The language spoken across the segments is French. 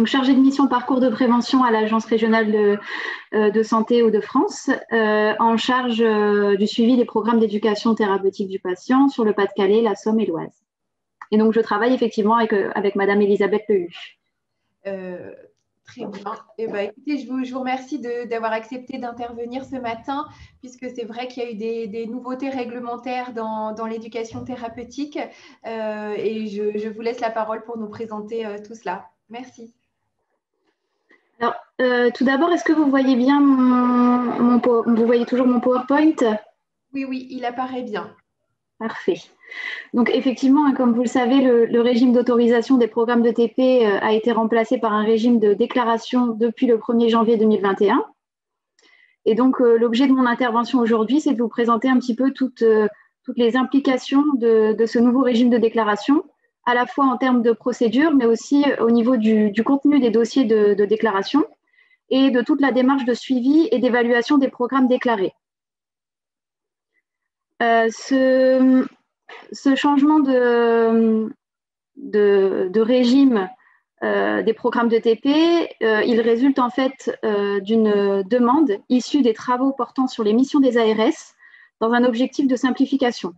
donc chargée de mission parcours de prévention à l'Agence régionale de santé Hauts-de-France, en charge du suivi des programmes d'éducation thérapeutique du patient sur le Pas-de-Calais, la Somme et l'Oise. Et donc, je travaille effectivement avec Madame Elisabeth Lehu. Très bien. Eh ben, écoutez, je vous remercie d'avoir accepté d'intervenir ce matin, puisque c'est vrai qu'il y a eu des nouveautés réglementaires dans l'éducation thérapeutique. Et je vous laisse la parole pour nous présenter tout cela. Merci. Alors, tout d'abord, est-ce que vous voyez bien vous voyez toujours mon PowerPoint? Oui, oui, il apparaît bien. Parfait. Donc effectivement, comme vous le savez, le régime d'autorisation des programmes de TP a été remplacé par un régime de déclaration depuis le 1er janvier 2021. Et donc l'objet de mon intervention aujourd'hui, c'est de vous présenter un petit peu toutes les implications de ce nouveau régime de déclaration, à la fois en termes de procédure, mais aussi au niveau du contenu des dossiers de déclaration et de toute la démarche de suivi et d'évaluation des programmes déclarés. Ce changement de régime des programmes de TP, il résulte en fait d'une demande issue des travaux portant sur les missions des ARS dans un objectif de simplification.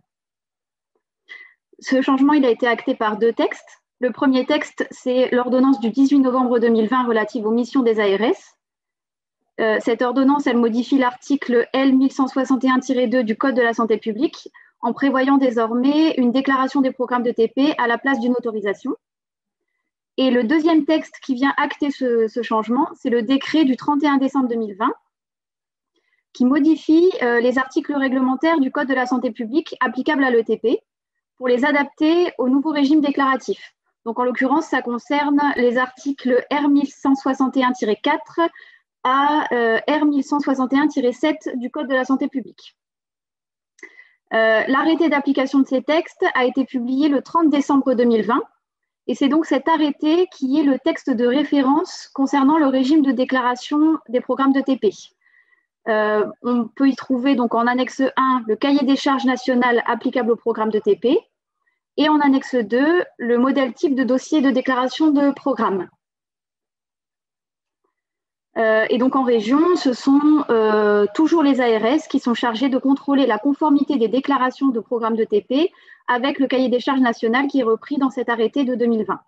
Ce changement, il a été acté par 2 textes. Le premier texte, c'est l'ordonnance du 18 novembre 2020 relative aux missions des ARS. Cette ordonnance, elle modifie l'article L 1161-2 du Code de la santé publique en prévoyant désormais une déclaration des programmes de TP à la place d'une autorisation. Et le deuxième texte qui vient acter ce changement, c'est le décret du 31 décembre 2020 qui modifie les articles réglementaires du Code de la santé publique applicables à l'ETP pour les adapter au nouveau régime déclaratif. Donc en l'occurrence, ça concerne les articles R 1161-4 à R 1161-7 du Code de la santé publique. L'arrêté d'application de ces textes a été publié le 30 décembre 2020 et c'est donc cet arrêté qui est le texte de référence concernant le régime de déclaration des programmes de TP. On peut y trouver donc en annexe 1 le cahier des charges national applicable au programme de TP et en annexe 2 le modèle type de dossier de déclaration de programme. Et donc en région, ce sont toujours les ARS qui sont chargés de contrôler la conformité des déclarations de programmes de TP avec le cahier des charges national qui est repris dans cet arrêté de 2020.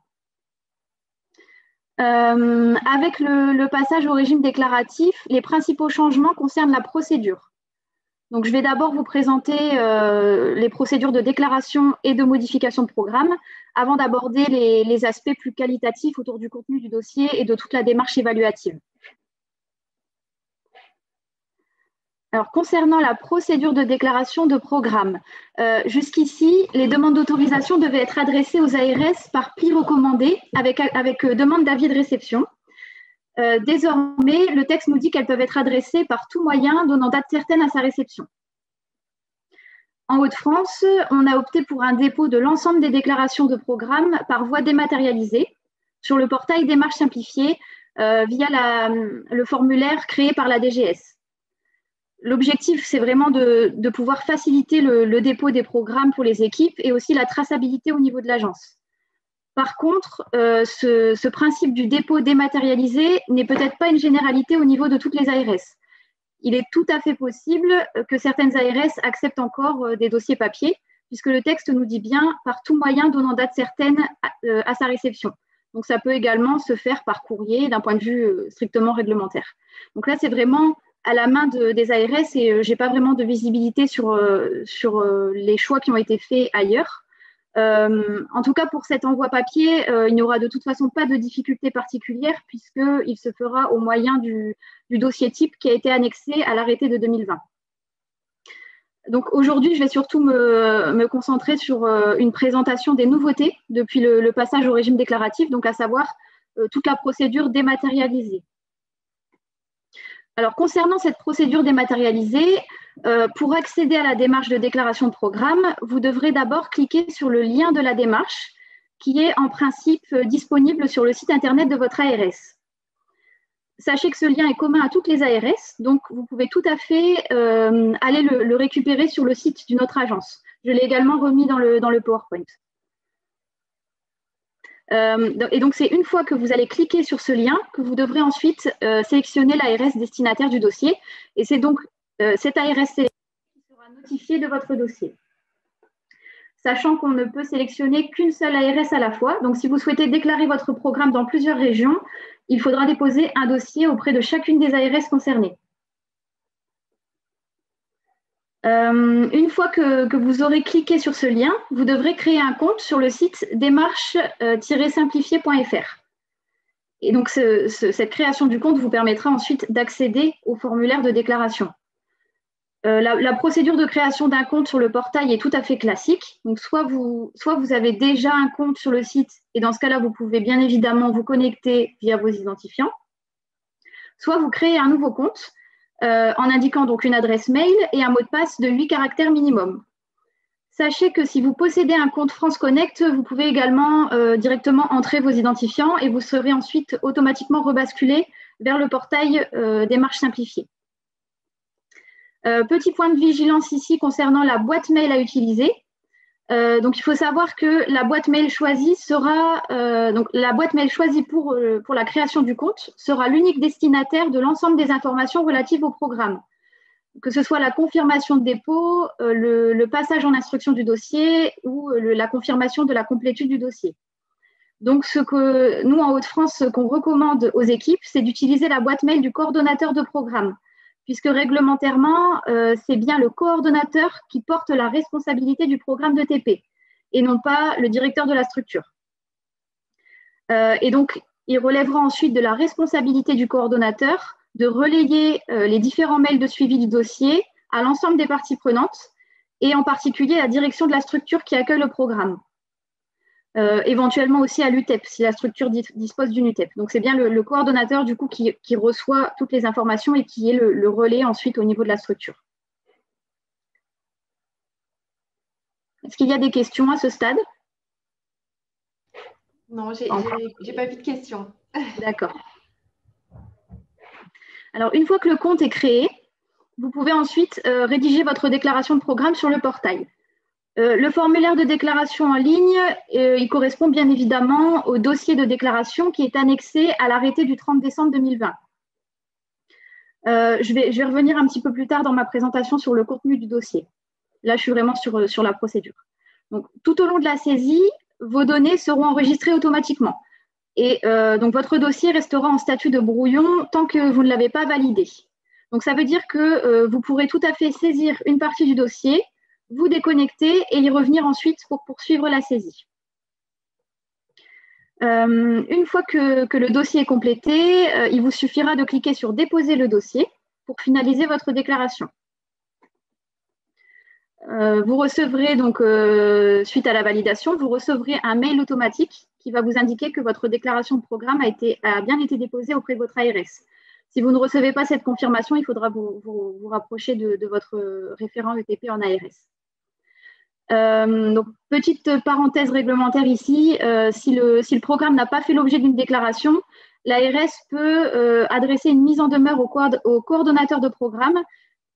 Avec le passage au régime déclaratif, les principaux changements concernent la procédure. Donc je vais d'abord vous présenter les procédures de déclaration et de modification de programme avant d'aborder les aspects plus qualitatifs autour du contenu du dossier et de toute la démarche évaluative. Alors, concernant la procédure de déclaration de programme, jusqu'ici, les demandes d'autorisation devaient être adressées aux ARS par pli recommandé avec demande d'avis de réception. Désormais, le texte nous dit qu'elles peuvent être adressées par tout moyen donnant date certaine à sa réception. En Hauts-de-France, on a opté pour un dépôt de l'ensemble des déclarations de programme par voie dématérialisée sur le portail Démarche simplifiée via le formulaire créé par la DGS. L'objectif, c'est vraiment de pouvoir faciliter le dépôt des programmes pour les équipes et aussi la traçabilité au niveau de l'agence. Par contre, ce principe du dépôt dématérialisé n'est peut-être pas une généralité au niveau de toutes les ARS. Il est tout à fait possible que certaines ARS acceptent encore des dossiers papier, puisque le texte nous dit bien par tout moyen donnant date certaine à sa réception. Donc, ça peut également se faire par courrier d'un point de vue strictement réglementaire. Donc là, c'est vraiment à la main des ARS et je n'ai pas vraiment de visibilité sur les choix qui ont été faits ailleurs. En tout cas, pour cet envoi papier, il n'y aura de toute façon pas de difficulté particulière puisqu'il se fera au moyen du dossier type qui a été annexé à l'arrêté de 2020. Donc aujourd'hui, je vais surtout me concentrer sur une présentation des nouveautés depuis le passage au régime déclaratif, donc à savoir toute la procédure dématérialisée. Alors, concernant cette procédure dématérialisée, pour accéder à la démarche de déclaration de programme, vous devrez d'abord cliquer sur le lien de la démarche qui est en principe disponible sur le site internet de votre ARS. Sachez que ce lien est commun à toutes les ARS, donc vous pouvez tout à fait aller le récupérer sur le site d'une autre agence. Je l'ai également remis dans le PowerPoint. Et donc, c'est une fois que vous allez cliquer sur ce lien que vous devrez ensuite sélectionner l'ARS destinataire du dossier. Et c'est donc cette ARS qui sera notifiée de votre dossier. Sachant qu'on ne peut sélectionner qu'une seule ARS à la fois. Donc, si vous souhaitez déclarer votre programme dans plusieurs régions, il faudra déposer un dossier auprès de chacune des ARS concernées. Une fois que vous aurez cliqué sur ce lien, vous devrez créer un compte sur le site démarche-simplifié.fr. Et donc, cette création du compte vous permettra ensuite d'accéder au formulaire de déclaration. La procédure de création d'un compte sur le portail est tout à fait classique. Donc, soit vous avez déjà un compte sur le site, et dans ce cas-là, vous pouvez bien évidemment vous connecter via vos identifiants. Soit vous créez un nouveau compte en indiquant donc une adresse mail et un mot de passe de 8 caractères minimum. Sachez que si vous possédez un compte France Connect, vous pouvez également directement entrer vos identifiants et vous serez ensuite automatiquement rebasculé vers le portail Démarche simplifiée. Petit point de vigilance ici concernant la boîte mail à utiliser. Donc, il faut savoir que la boîte mail choisie sera pour la création du compte sera l'unique destinataire de l'ensemble des informations relatives au programme, que ce soit la confirmation de dépôt, le passage en instruction du dossier ou la confirmation de la complétude du dossier. Donc, ce que nous, en Hauts-de-France, ce qu'on recommande aux équipes, c'est d'utiliser la boîte mail du coordonnateur de programme, puisque réglementairement, c'est bien le coordonnateur qui porte la responsabilité du programme de TP et non pas le directeur de la structure. Et donc, il relèvera ensuite de la responsabilité du coordonnateur de relayer les différents mails de suivi du dossier à l'ensemble des parties prenantes et en particulier à la direction de la structure qui accueille le programme. Éventuellement aussi à l'UTEP, si la structure dispose d'une UTEP. Donc, c'est bien le coordonnateur du coup qui reçoit toutes les informations et qui est le relais ensuite au niveau de la structure. Est-ce qu'il y a des questions à ce stade? Non, j'ai pas vu de questions. D'accord. Alors, une fois que le compte est créé, vous pouvez ensuite rédiger votre déclaration de programme sur le portail. Le formulaire de déclaration en ligne, il correspond bien évidemment au dossier de déclaration qui est annexé à l'arrêté du 30 décembre 2020. Je vais revenir un petit peu plus tard dans ma présentation sur le contenu du dossier. Là, je suis vraiment sur la procédure. Donc, tout au long de la saisie, vos données seront enregistrées automatiquement. Et donc, votre dossier restera en statut de brouillon tant que vous ne l'avez pas validé. Donc, ça veut dire que vous pourrez tout à fait saisir une partie du dossier, vous déconnecter et y revenir ensuite pour poursuivre la saisie. Une fois que le dossier est complété, il vous suffira de cliquer sur « Déposer le dossier » pour finaliser votre déclaration. Vous recevrez donc, suite à la validation, vous recevrez un mail automatique qui va vous indiquer que votre déclaration de programme a bien été déposée auprès de votre ARS. Si vous ne recevez pas cette confirmation, il faudra vous rapprocher de votre référent ETP en ARS. Donc, petite parenthèse réglementaire ici, si le programme n'a pas fait l'objet d'une déclaration, l'ARS peut adresser une mise en demeure au coordonnateur de programme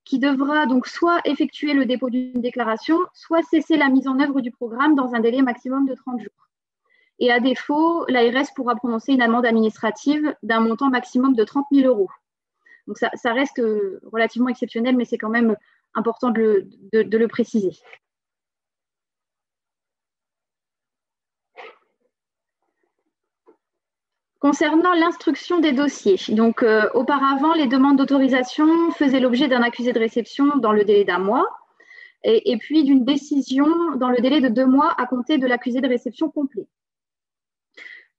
qui devra donc soit effectuer le dépôt d'une déclaration, soit cesser la mise en œuvre du programme dans un délai maximum de 30 jours. Et à défaut, l'ARS pourra prononcer une amende administrative d'un montant maximum de 30 000 €. Donc, ça reste relativement exceptionnel, mais c'est quand même important de le préciser. Concernant l'instruction des dossiers, donc auparavant, les demandes d'autorisation faisaient l'objet d'un accusé de réception dans le délai d'1 mois et puis d'une décision dans le délai de 2 mois à compter de l'accusé de réception complet.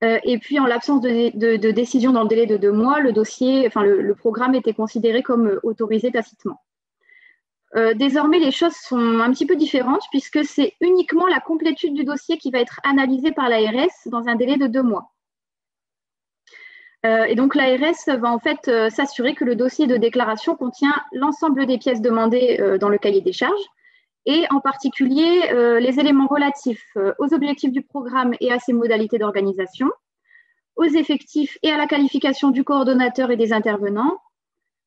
Et puis, en l'absence de décision dans le délai de 2 mois, le programme était considéré comme autorisé tacitement. Désormais, les choses sont un petit peu différentes puisque c'est uniquement la complétude du dossier qui va être analysée par l'ARS dans un délai de 2 mois. Et donc, l'ARS va en fait s'assurer que le dossier de déclaration contient l'ensemble des pièces demandées dans le cahier des charges et en particulier les éléments relatifs aux objectifs du programme et à ses modalités d'organisation, aux effectifs et à la qualification du coordonnateur et des intervenants,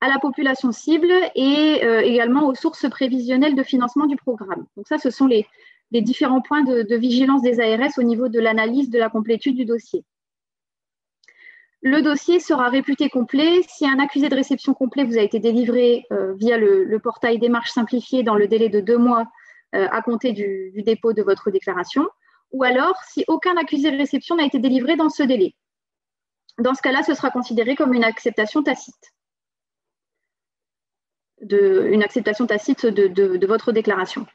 à la population cible et également aux sources prévisionnelles de financement du programme. Donc ça, ce sont les différents points de vigilance des ARS au niveau de l'analyse de la complétude du dossier. Le dossier sera réputé complet si un accusé de réception complet vous a été délivré via le portail démarche simplifiée dans le délai de 2 mois à compter du dépôt de votre déclaration, ou alors si aucun accusé de réception n'a été délivré dans ce délai. Dans ce cas-là, ce sera considéré comme une acceptation tacite. De votre déclaration.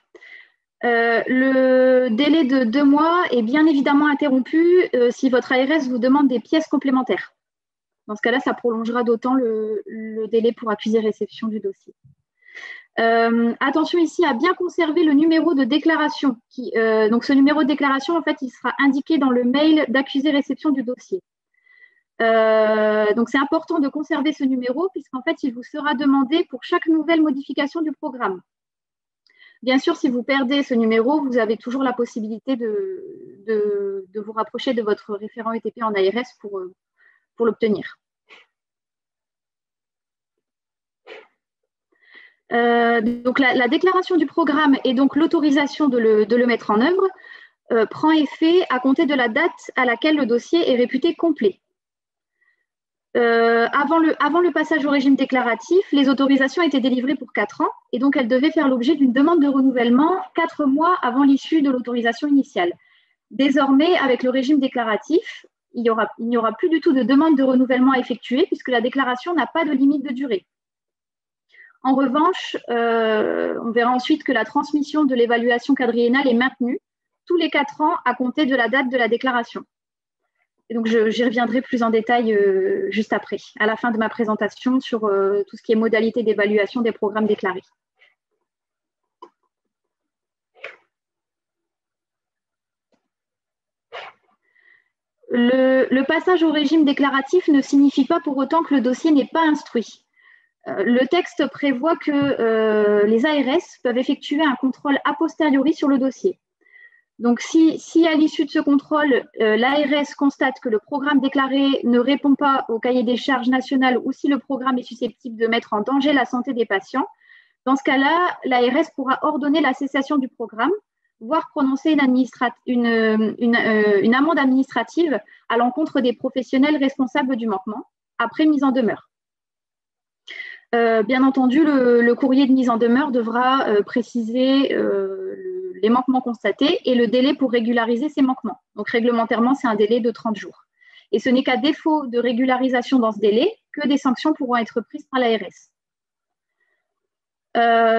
Le délai de 2 mois est bien évidemment interrompu si votre ARS vous demande des pièces complémentaires. Dans ce cas-là, ça prolongera d'autant le délai pour accuser réception du dossier. Attention ici à bien conserver le numéro de déclaration. Donc ce numéro de déclaration, en fait, il sera indiqué dans le mail d'accusé réception du dossier. Donc c'est important de conserver ce numéro puisqu'en fait, il vous sera demandé pour chaque nouvelle modification du programme. Bien sûr, si vous perdez ce numéro, vous avez toujours la possibilité de vous rapprocher de votre référent ETP en ARS pour l'obtenir. Donc la déclaration du programme et donc l'autorisation de le mettre en œuvre prend effet à compter de la date à laquelle le dossier est réputé complet. Avant le passage au régime déclaratif, les autorisations étaient délivrées pour 4 ans et donc elles devaient faire l'objet d'une demande de renouvellement 4 mois avant l'issue de l'autorisation initiale. Désormais, avec le régime déclaratif, il n'y aura plus du tout de demande de renouvellement à effectuer puisque la déclaration n'a pas de limite de durée. En revanche, on verra ensuite que la transmission de l'évaluation quadriennale est maintenue tous les 4 ans à compter de la date de la déclaration. Et donc, j'y reviendrai plus en détail juste après, à la fin de ma présentation sur tout ce qui est modalité d'évaluation des programmes déclarés. Le passage au régime déclaratif ne signifie pas pour autant que le dossier n'est pas instruit. Le texte prévoit que les ARS peuvent effectuer un contrôle a posteriori sur le dossier. Donc, si à l'issue de ce contrôle, l'ARS constate que le programme déclaré ne répond pas au cahier des charges national ou si le programme est susceptible de mettre en danger la santé des patients, dans ce cas-là, l'ARS pourra ordonner la cessation du programme, voire prononcer une amende administrative à l'encontre des professionnels responsables du manquement, après mise en demeure. Bien entendu, le courrier de mise en demeure devra préciser les manquements constatés et le délai pour régulariser ces manquements. Donc, réglementairement, c'est un délai de 30 jours. Et ce n'est qu'à défaut de régularisation dans ce délai que des sanctions pourront être prises par l'ARS.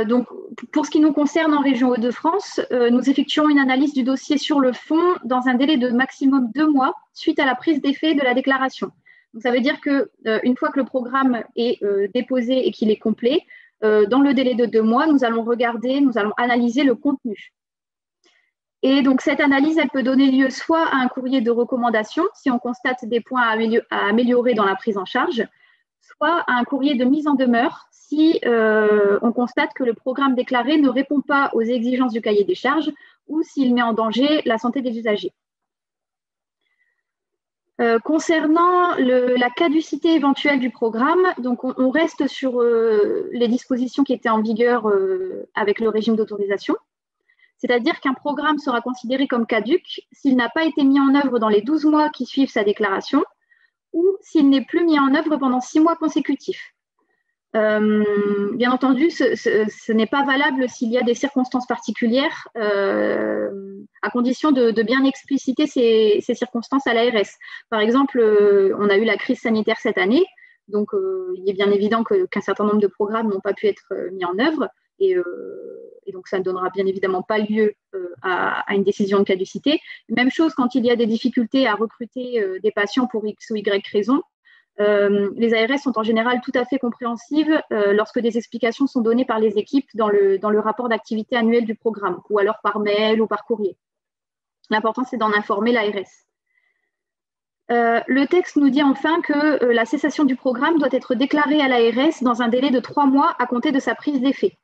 Donc, pour ce qui nous concerne en région Hauts-de-France, nous effectuons une analyse du dossier sur le fond dans un délai de maximum 2 mois suite à la prise d'effet de la déclaration. Donc, ça veut dire qu'une fois que le programme est déposé et qu'il est complet, dans le délai de 2 mois, nous allons analyser le contenu. Et donc, cette analyse, elle peut donner lieu soit à un courrier de recommandation, si on constate des points à améliorer dans la prise en charge, soit à un courrier de mise en demeure, si on constate que le programme déclaré ne répond pas aux exigences du cahier des charges ou s'il met en danger la santé des usagers. Concernant la caducité éventuelle du programme, donc on reste sur les dispositions qui étaient en vigueur avec le régime d'autorisation. C'est-à-dire qu'un programme sera considéré comme caduc s'il n'a pas été mis en œuvre dans les 12 mois qui suivent sa déclaration ou s'il n'est plus mis en œuvre pendant 6 mois consécutifs. Bien entendu, ce n'est pas valable s'il y a des circonstances particulières, à condition de bien expliciter ces circonstances à l'ARS. Par exemple, on a eu la crise sanitaire cette année, donc il est bien évident qu'un certain nombre de programmes n'ont pas pu être mis en œuvre, et donc ça ne donnera bien évidemment pas lieu à une décision de caducité. Même chose quand il y a des difficultés à recruter des patients pour X ou Y raison. Les ARS sont en général tout à fait compréhensives lorsque des explications sont données par les équipes dans le rapport d'activité annuel du programme, ou alors par mail ou par courrier. L'important, c'est d'en informer l'ARS. Le texte nous dit enfin que la cessation du programme doit être déclarée à l'ARS dans un délai de 3 mois à compter de sa prise d'effet.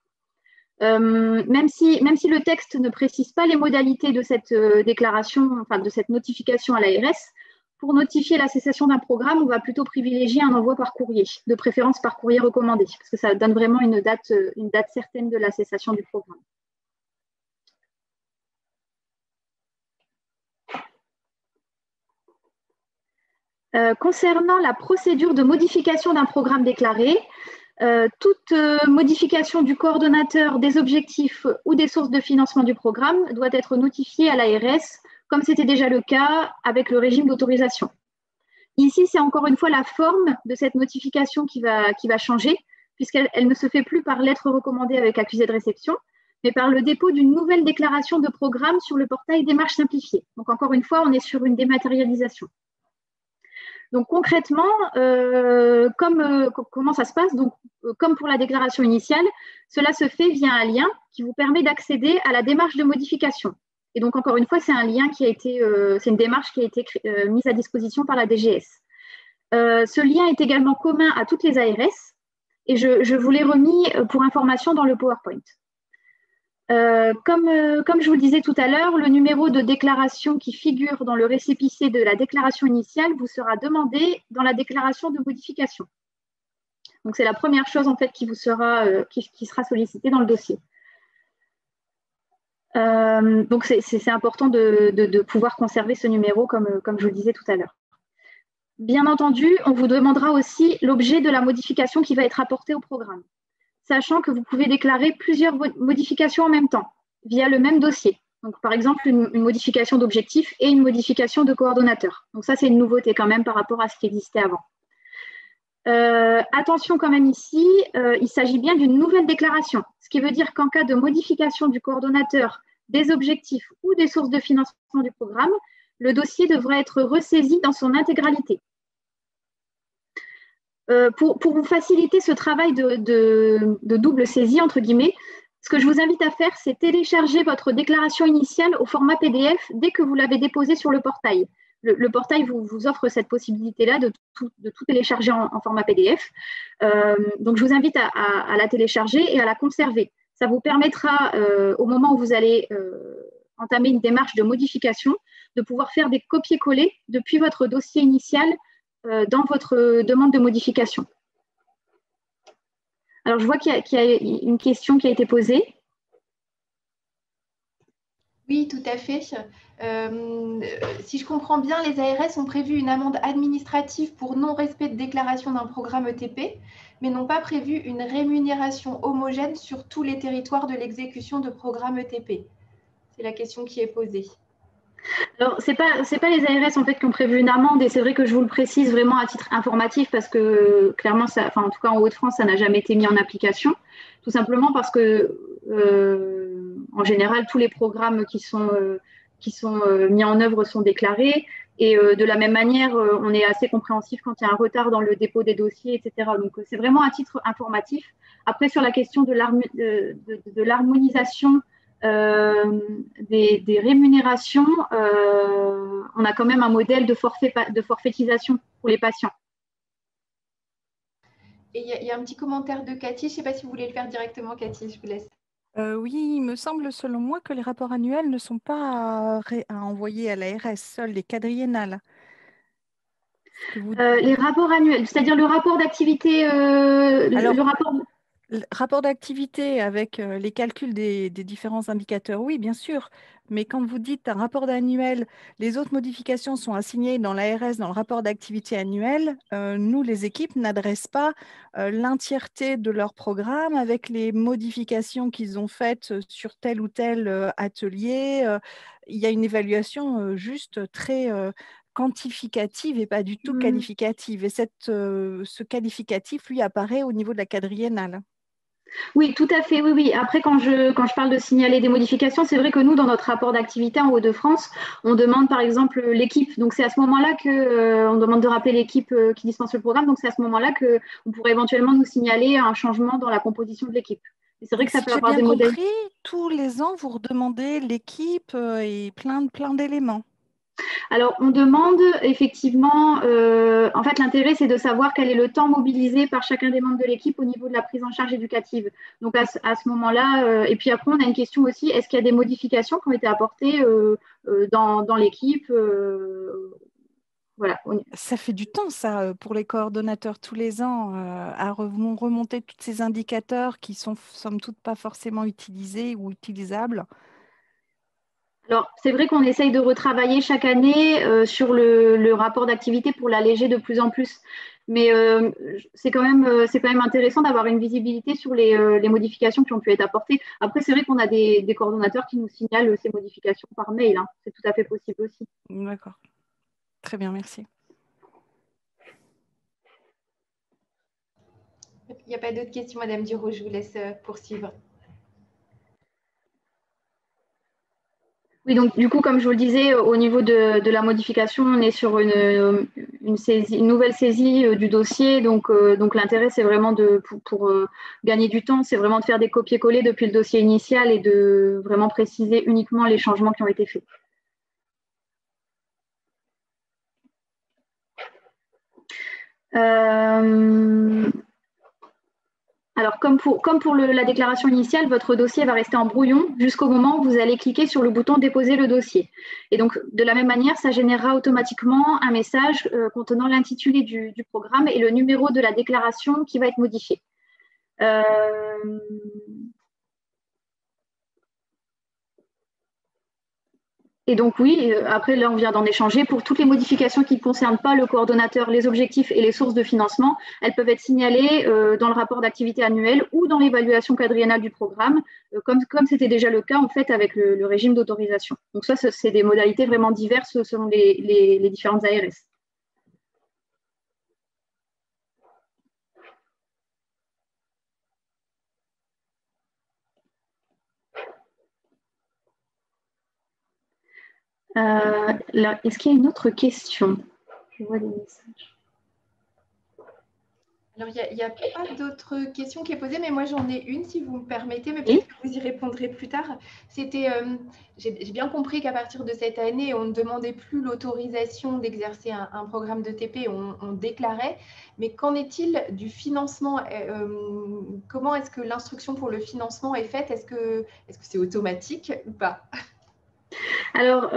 Même si le texte ne précise pas les modalités de cette déclaration, enfin de cette notification à l'ARS, pour notifier la cessation d'un programme, on va plutôt privilégier un envoi par courrier, de préférence par courrier recommandé, parce que ça donne vraiment une date certaine de la cessation du programme. Concernant la procédure de modification d'un programme déclaré, toute modification du coordonnateur des objectifs ou des sources de financement du programme doit être notifiée à l'ARS, comme c'était déjà le cas avec le régime d'autorisation. Ici, c'est encore une fois la forme de cette notification qui va changer, puisqu'elle ne se fait plus par lettre recommandée avec accusé de réception, mais par le dépôt d'une nouvelle déclaration de programme sur le portail démarche simplifiée. Donc, encore une fois, on est sur une dématérialisation. Donc concrètement, comment ça se passe? Donc, comme pour la déclaration initiale, cela se fait via un lien qui vous permet d'accéder à la démarche de modification. Et donc, encore une fois, c'est un lien qui a été, c'est une démarche qui a été mise à disposition par la DGS. Ce lien est également commun à toutes les ARS et je vous l'ai remis pour information dans le PowerPoint. Comme je vous le disais tout à l'heure, le numéro de déclaration qui figure dans le récépissé de la déclaration initiale vous sera demandé dans la déclaration de modification. Donc, c'est la première chose en fait qui vous sera, qui sera sollicitée dans le dossier. Donc, c'est important de pouvoir conserver ce numéro comme je vous le disais tout à l'heure. Bien entendu, on vous demandera aussi l'objet de la modification qui va être apportée au programme, sachant que vous pouvez déclarer plusieurs modifications en même temps, via le même dossier. Donc, par exemple, une modification d'objectif et une modification de coordonnateur. Donc, ça, c'est une nouveauté quand même par rapport à ce qui existait avant. Attention quand même ici, il s'agit bien d'une nouvelle déclaration, ce qui veut dire qu'en cas de modification du coordonnateur, des objectifs ou des sources de financement du programme, le dossier devra être ressaisi dans son intégralité. Pour vous faciliter ce travail de double saisie, entre guillemets, ce que je vous invite à faire, c'est télécharger votre déclaration initiale au format PDF dès que vous l'avez déposée sur le portail. Le portail vous offre cette possibilité-là de tout télécharger en format PDF. Donc, je vous invite à la télécharger et à la conserver. Ça vous permettra, au moment où vous allez entamer une démarche de modification, de pouvoir faire des copier-coller depuis votre dossier initial dans votre demande de modification. Alors, je vois qu'il y a une question qui a été posée. Oui, tout à fait. Si je comprends bien, les ARS ont prévu une amende administrative pour non-respect de déclaration d'un programme ETP, mais n'ont pas prévu une rémunération homogène sur tous les territoires de l'exécution de programmes ETP. C'est la question qui est posée. Alors, ce n'est pas les ARS en fait, qui ont prévu une amende, et c'est vrai que je vous le précise vraiment à titre informatif parce que clairement, en tout cas en Hauts-de-France, ça n'a jamais été mis en application, tout simplement parce que en général, tous les programmes qui sont mis en œuvre sont déclarés, et de la même manière, on est assez compréhensif quand il y a un retard dans le dépôt des dossiers, etc. Donc, c'est vraiment à titre informatif. Après, sur la question de l'harmonisation des rémunérations, on a quand même un modèle de forfaitisation pour les patients. Et il y a un petit commentaire de Cathy. Je ne sais pas si vous voulez le faire directement, Cathy, je vous laisse. Oui, il me semble, selon moi, que les rapports annuels ne sont pas à envoyer à l'ARS, seuls les quadriennales. Les rapports annuels, c'est-à-dire le rapport d'activité, le rapport... Le rapport d'activité avec les calculs des différents indicateurs, oui, bien sûr. Mais quand vous dites un rapport annuel, les autres modifications sont assignées dans l'ARS, dans le rapport d'activité annuel. Nous, les équipes, n'adressent pas l'entièreté de leur programme avec les modifications qu'ils ont faites sur tel ou tel atelier. Il y a une évaluation juste très quantificative et pas du tout qualificative. Et ce qualificatif, lui, apparaît au niveau de la quadriennale. Oui, tout à fait, oui. Après, quand je parle de signaler des modifications, c'est vrai que nous, dans notre rapport d'activité en Hauts-de-France, on demande par exemple l'équipe. Donc, c'est à ce moment-là qu'on demande de rappeler l'équipe qui dispense le programme. Donc, c'est à ce moment-là qu'on pourrait éventuellement nous signaler un changement dans la composition de l'équipe. C'est vrai que ça peut avoir des modèles. Si j'ai bien compris, tous les ans, vous redemandez l'équipe et plein d'éléments. Alors, on demande effectivement, en fait, l'intérêt, c'est de savoir quel est le temps mobilisé par chacun des membres de l'équipe au niveau de la prise en charge éducative. Donc, à ce moment-là, et puis après, on a une question aussi, est-ce qu'il y a des modifications qui ont été apportées dans l'équipe voilà. Ça fait du temps, ça, pour les coordonnateurs, tous les ans, à remonter tous ces indicateurs qui sont, somme toute, pas forcément utilisés ou utilisables. Alors, c'est vrai qu'on essaye de retravailler chaque année sur le rapport d'activité pour l'alléger de plus en plus. Mais c'est quand même intéressant d'avoir une visibilité sur les modifications qui ont pu être apportées. Après, c'est vrai qu'on a des coordonnateurs qui nous signalent ces modifications par mail, hein. C'est tout à fait possible aussi. D'accord. Très bien, merci. Il n'y a pas d'autres questions, Madame Duro, je vous laisse poursuivre. Oui, donc du coup, comme je vous le disais, au niveau de la modification, on est sur une nouvelle saisie du dossier. Donc l'intérêt, c'est vraiment pour gagner du temps, c'est vraiment de faire des copier-coller depuis le dossier initial et de vraiment préciser uniquement les changements qui ont été faits. Alors, comme pour la déclaration initiale, votre dossier va rester en brouillon jusqu'au moment où vous allez cliquer sur le bouton « Déposer le dossier ». Et donc, de la même manière, ça générera automatiquement un message contenant l'intitulé du programme et le numéro de la déclaration qui va être modifié. Et donc oui, après là on vient d'en échanger, pour toutes les modifications qui ne concernent pas le coordonnateur, les objectifs et les sources de financement, elles peuvent être signalées dans le rapport d'activité annuel ou dans l'évaluation quadriennale du programme, comme c'était déjà le cas en fait avec le régime d'autorisation. Donc ça, c'est des modalités vraiment diverses selon les différentes ARS. Est-ce qu'il y a une autre question? Je vois des messages. Alors, il n'y a pas d'autres questions qui est posée, mais moi, j'en ai une, si vous me permettez, mais peut-être que vous y répondrez plus tard. C'était, j'ai bien compris qu'à partir de cette année, on ne demandait plus l'autorisation d'exercer un programme de TP, on déclarait. Mais qu'en est-il du financement? Comment est-ce que l'instruction pour le financement est faite? Est-ce que c'est automatique ou pas? Alors,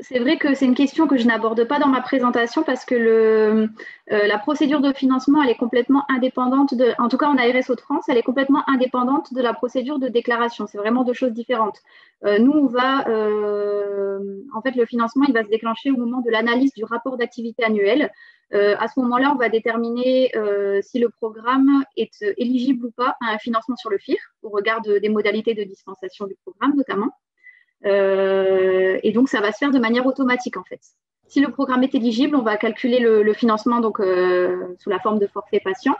c'est vrai que c'est une question que je n'aborde pas dans ma présentation parce que la procédure de financement, elle est complètement indépendante, en tout cas en ARS Hauts-de-France, elle est complètement indépendante de la procédure de déclaration. C'est vraiment deux choses différentes. Nous, en fait, le financement, il va se déclencher au moment de l'analyse du rapport d'activité annuel. À ce moment-là, on va déterminer si le programme est éligible ou pas à un financement sur le FIR, au regard des modalités de dispensation du programme notamment. Et donc, ça va se faire de manière automatique, en fait. Si le programme est éligible, on va calculer le financement donc, sous la forme de forfait patient,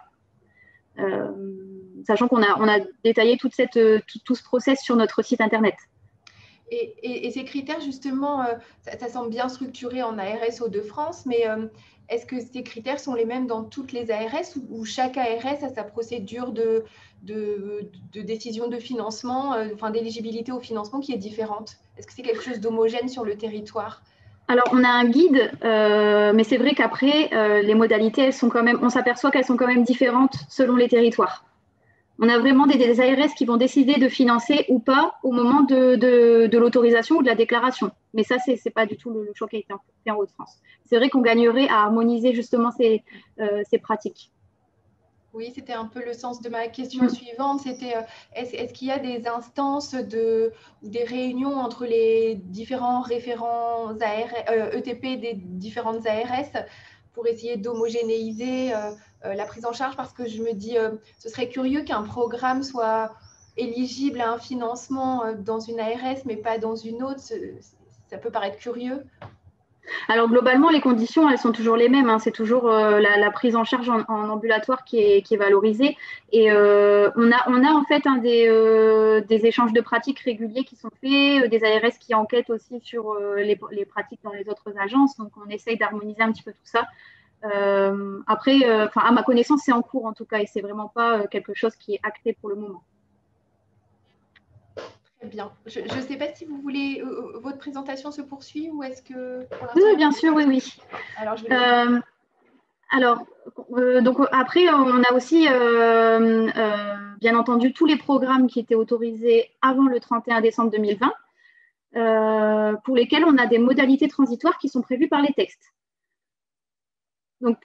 sachant qu'on a détaillé tout ce process sur notre site Internet. Et ces critères, justement, ça semble bien structuré en ARS Hauts-de-France, mais est-ce que ces critères sont les mêmes dans toutes les ARS ou chaque ARS a sa procédure de décision de financement, enfin d'éligibilité au financement qui est différente? Est-ce que c'est quelque chose d'homogène sur le territoire? Alors, on a un guide, mais c'est vrai qu'après, les modalités, on s'aperçoit qu'elles sont quand même différentes selon les territoires. On a vraiment des ARS qui vont décider de financer ou pas au moment de l'autorisation ou de la déclaration. Mais ça, ce n'est pas du tout le choix qui a été fait en Hauts-de-France. C'est vrai qu'on gagnerait à harmoniser justement ces pratiques. Oui, c'était un peu le sens de ma question suivante. C'était est-ce qu'il y a des instances ou des réunions entre les différents référents ETP des différentes ARS pour essayer d'homogénéiser la prise en charge? Parce que je me dis, ce serait curieux qu'un programme soit éligible à un financement dans une ARS, mais pas dans une autre. Ça peut paraître curieux. Alors globalement, les conditions, elles sont toujours les mêmes, hein. C'est toujours la prise en charge en ambulatoire qui est valorisée. Et on a en fait des échanges de pratiques réguliers qui sont faits, des ARS qui enquêtent aussi sur les pratiques dans les autres agences. Donc on essaye d'harmoniser un petit peu tout ça. Après, à ma connaissance, c'est en cours en tout cas, et c'est vraiment pas quelque chose qui est acté pour le moment. Très bien. Je ne sais pas si vous voulez votre présentation se poursuit ou est-ce que pour Oui, bien sûr, oui. Alors, donc après, on a aussi bien entendu tous les programmes qui étaient autorisés avant le 31 décembre 2020, pour lesquels on a des modalités transitoires qui sont prévues par les textes. Donc,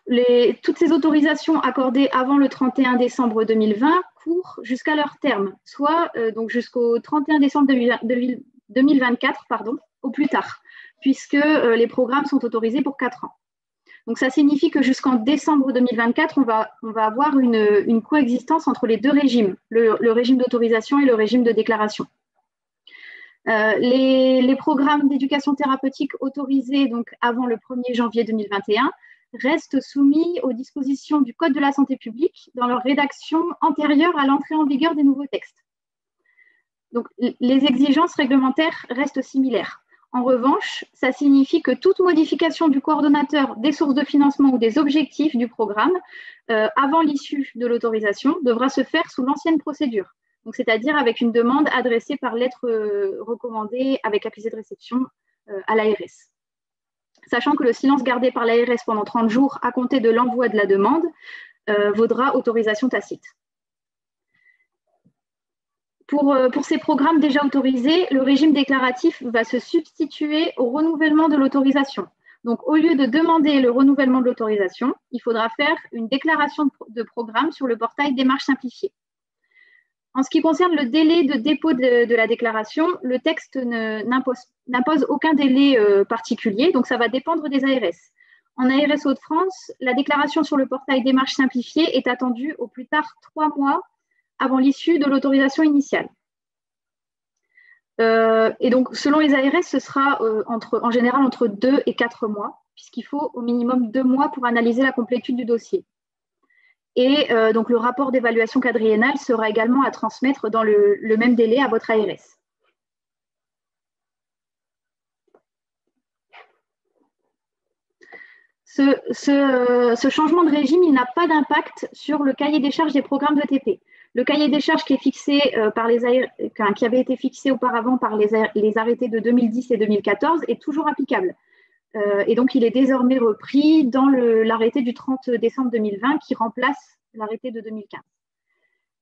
toutes ces autorisations accordées avant le 31 décembre 2020 courent jusqu'à leur terme, soit donc jusqu'au 31 décembre 2024, pardon, au plus tard, puisque les programmes sont autorisés pour 4 ans. Donc, ça signifie que jusqu'en décembre 2024, on va avoir une coexistence entre les deux régimes, le régime d'autorisation et le régime de déclaration. Les programmes d'éducation thérapeutique autorisés donc, avant le 1er janvier 2021 restent soumis aux dispositions du Code de la santé publique dans leur rédaction antérieure à l'entrée en vigueur des nouveaux textes. Donc, les exigences réglementaires restent similaires. En revanche, ça signifie que toute modification du coordonnateur des sources de financement ou des objectifs du programme avant l'issue de l'autorisation devra se faire sous l'ancienne procédure, c'est-à-dire avec une demande adressée par lettre recommandée avec accusé de réception à l'ARS. Sachant que le silence gardé par l'ARS pendant 30 jours à compter de l'envoi de la demande vaudra autorisation tacite. Pour ces programmes déjà autorisés, le régime déclaratif va se substituer au renouvellement de l'autorisation. Donc, au lieu de demander le renouvellement de l'autorisation, il faudra faire une déclaration de programme sur le portail Démarche simplifiée. En ce qui concerne le délai de dépôt de la déclaration, le texte n'impose aucun délai particulier, donc ça va dépendre des ARS. En ARS Hauts-de-France, la déclaration sur le portail Démarche simplifiée est attendue au plus tard 3 mois avant l'issue de l'autorisation initiale. Et donc, selon les ARS, ce sera en général entre 2 et 4 mois, puisqu'il faut au minimum 2 mois pour analyser la complétude du dossier. Et donc, le rapport d'évaluation quadriennale sera également à transmettre dans le même délai à votre ARS. Ce changement de régime, il n'a pas d'impact sur le cahier des charges des programmes d'ETP. Le cahier des charges qui est fixé qui avait été fixé auparavant par les arrêtés de 2010 et 2014 est toujours applicable. Et donc, il est désormais repris dans l'arrêté du 30 décembre 2020 qui remplace l'arrêté de 2015.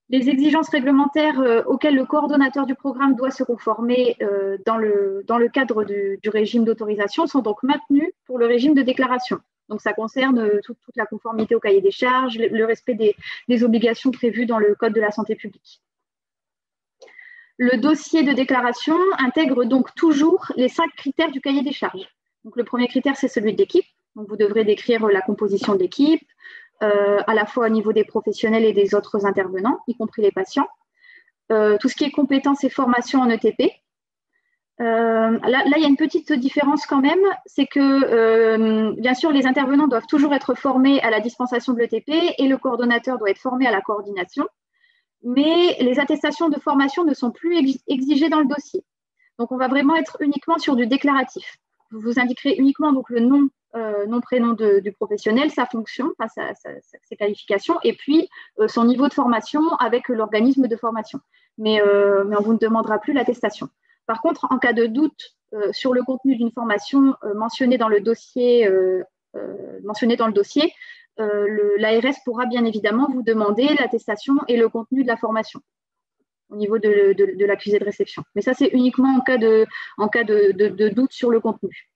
Les exigences réglementaires auxquelles le coordonnateur du programme doit se conformer dans le cadre du régime d'autorisation sont donc maintenues pour le régime de déclaration. Donc, ça concerne toute la conformité au cahier des charges, le respect des obligations prévues dans le Code de la santé publique. Le dossier de déclaration intègre donc toujours les 5 critères du cahier des charges. Donc, le premier critère, c'est celui de l'équipe. Donc, vous devrez décrire la composition de l'équipe, à la fois au niveau des professionnels et des autres intervenants, y compris les patients. Tout ce qui est compétences et formation en ETP. Là, il y a une petite différence quand même, c'est que, bien sûr, les intervenants doivent toujours être formés à la dispensation de l'ETP et le coordonnateur doit être formé à la coordination, mais les attestations de formation ne sont plus exigées dans le dossier. Donc, on va vraiment être uniquement sur du déclaratif. Vous indiquerez uniquement donc, le nom, prénom du professionnel, sa fonction, ses qualifications, et puis son niveau de formation avec l'organisme de formation. Mais on vous ne demandera plus l'attestation. Par contre, en cas de doute sur le contenu d'une formation mentionnée dans le dossier, l'ARS pourra bien évidemment vous demander l'attestation et le contenu de la formation au niveau de l'accusé de réception. Mais ça, c'est uniquement en cas de doute sur le contenu.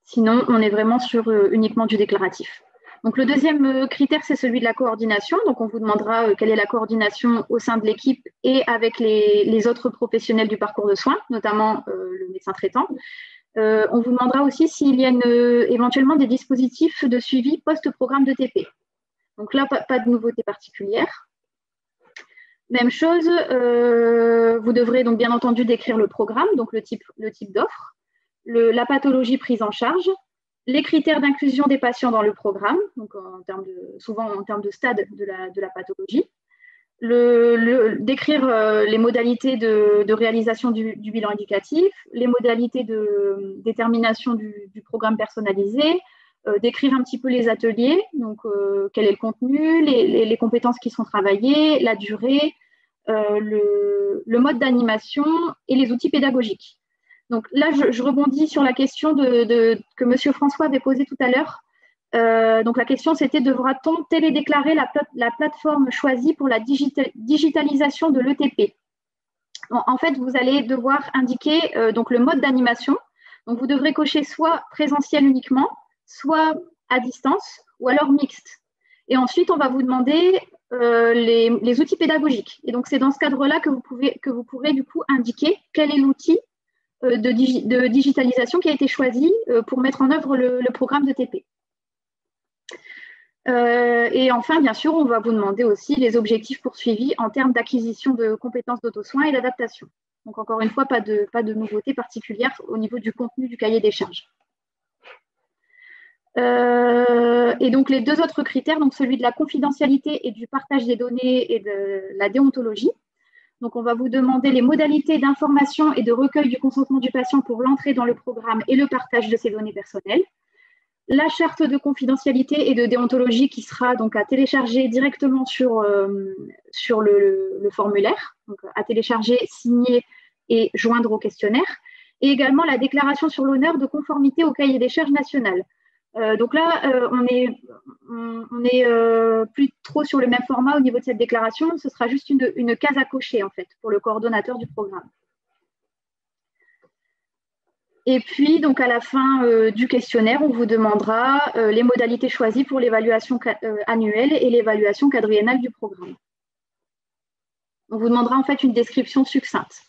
Sinon, on est vraiment sur uniquement du déclaratif. Donc, le deuxième critère, c'est celui de la coordination. Donc, on vous demandera quelle est la coordination au sein de l'équipe et avec les autres professionnels du parcours de soins, notamment le médecin traitant. On vous demandera aussi s'il y a éventuellement des dispositifs de suivi post-programme de TP. Donc là, pas de nouveauté particulière. Même chose, vous devrez donc bien entendu décrire le programme, donc le type d'offre, la pathologie prise en charge, les critères d'inclusion des patients dans le programme, donc souvent en termes de stade de la pathologie, décrire les modalités de réalisation du bilan éducatif, les modalités de détermination du programme personnalisé, décrire un petit peu les ateliers, donc quel est le contenu, les compétences qui sont travaillées, la durée, le mode d'animation et les outils pédagogiques. Donc là, je rebondis sur la question que M. François avait posée tout à l'heure. Donc la question, c'était devra-t-on télédéclarer la plateforme choisie pour la digitalisation de l'ETP? En fait, vous allez devoir indiquer donc le mode d'animation. Donc vous devrez cocher soit présentiel uniquement, soit à distance, ou alors mixte. Et ensuite, on va vous demander les outils pédagogiques. Et donc, c'est dans ce cadre-là que vous pourrez du coup indiquer quel est l'outil de digitalisation qui a été choisi pour mettre en œuvre le programme de TP. Et enfin, bien sûr, on va vous demander aussi les objectifs poursuivis en termes d'acquisition de compétences d'auto-soin et d'adaptation. Donc, encore une fois, pas de nouveauté particulière au niveau du contenu du cahier des charges. Et donc, les deux autres critères, donc celui de la confidentialité et du partage des données et de la déontologie. Donc, on va vous demander les modalités d'information et de recueil du consentement du patient pour l'entrée dans le programme et le partage de ses données personnelles. La charte de confidentialité et de déontologie qui sera donc à télécharger directement sur le formulaire, donc à télécharger, signer et joindre au questionnaire, et également la déclaration sur l'honneur de conformité au cahier des charges national. Donc là, on est plus trop sur le même format au niveau de cette déclaration, ce sera juste une case à cocher en fait pour le coordonnateur du programme. Et puis, donc à la fin du questionnaire, on vous demandera les modalités choisies pour l'évaluation annuelle et l'évaluation quadriennale du programme. On vous demandera en fait une description succincte.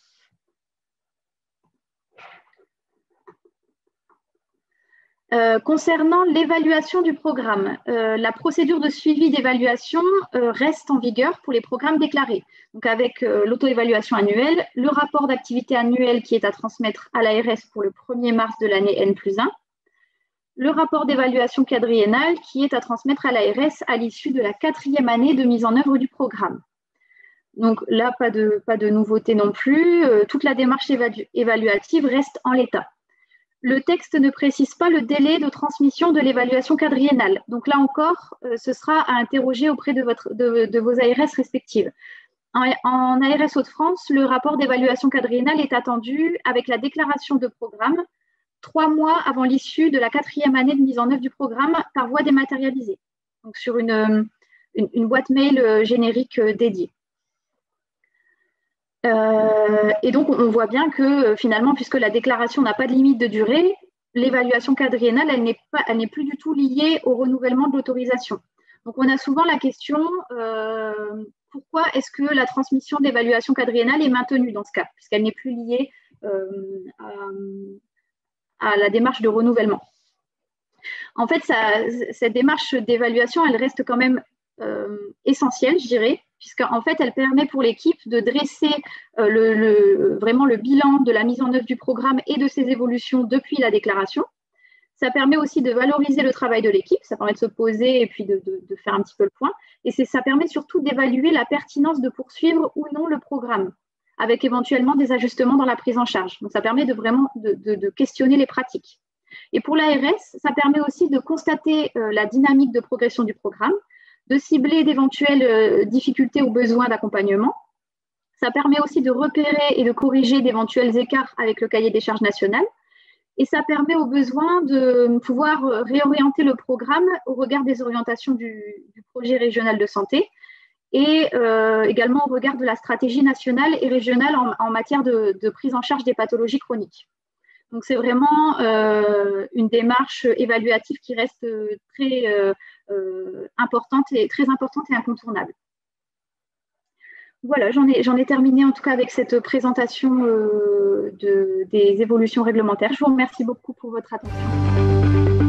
Concernant l'évaluation du programme, la procédure de suivi d'évaluation reste en vigueur pour les programmes déclarés. Donc avec l'auto-évaluation annuelle, le rapport d'activité annuelle qui est à transmettre à l'ARS pour le 1er mars de l'année N+1, le rapport d'évaluation quadriennale qui est à transmettre à l'ARS à l'issue de la 4e année de mise en œuvre du programme. Donc là, pas de nouveauté non plus. Toute la démarche évaluative reste en l'état. Le texte ne précise pas le délai de transmission de l'évaluation quadriennale. Donc là encore, ce sera à interroger auprès de vos ARS respectives. En ARS Hauts-de-France, le rapport d'évaluation quadriennale est attendu avec la déclaration de programme 3 mois avant l'issue de la 4e année de mise en œuvre du programme par voie dématérialisée, donc sur une boîte mail générique dédiée. Et donc, on voit bien que finalement, puisque la déclaration n'a pas de limite de durée, l'évaluation quadriennale, elle n'est plus du tout liée au renouvellement de l'autorisation. Donc, on a souvent la question, pourquoi est-ce que la transmission de l'évaluation quadriennale est maintenue dans ce cas, puisqu'elle n'est plus liée à la démarche de renouvellement. En fait, cette démarche d'évaluation, elle reste quand même essentielle, je dirais, puisqu'en fait, elle permet pour l'équipe de dresser vraiment le bilan de la mise en œuvre du programme et de ses évolutions depuis la déclaration. Ça permet aussi de valoriser le travail de l'équipe, ça permet de se poser et puis de faire un petit peu le point. Et ça permet surtout d'évaluer la pertinence de poursuivre ou non le programme, avec éventuellement des ajustements dans la prise en charge. Donc, ça permet vraiment de questionner les pratiques. Et pour l'ARS, ça permet aussi de constater la dynamique de progression du programme, de cibler d'éventuelles difficultés ou besoins d'accompagnement. Ça permet aussi de repérer et de corriger d'éventuels écarts avec le cahier des charges national. Et ça permet au besoin de pouvoir réorienter le programme au regard des orientations du projet régional de santé et également au regard de la stratégie nationale et régionale en matière de prise en charge des pathologies chroniques. Donc, c'est vraiment une démarche évaluative qui reste très importante et incontournable. Voilà, j'en ai terminé en tout cas avec cette présentation des évolutions réglementaires. Je vous remercie beaucoup pour votre attention.